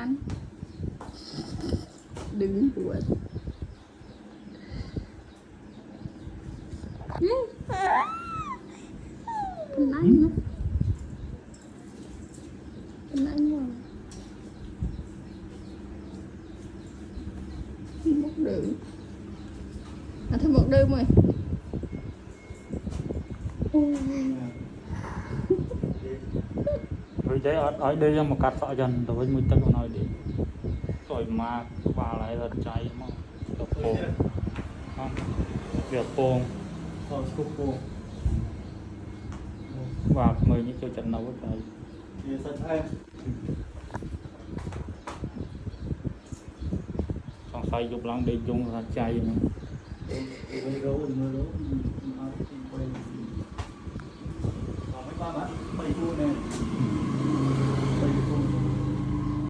ban đừng buồn nãy mà một đường thêm một đường rồi vì thế ở đây là một cắt sọ dần đối với mình tất nói đi rồi mà vào lại là cháy mà gặp phố việc phố và người những kiểu trận nấu cái còn say dục lắm đi chung là cháy nữa mấy con á, mày chua nè.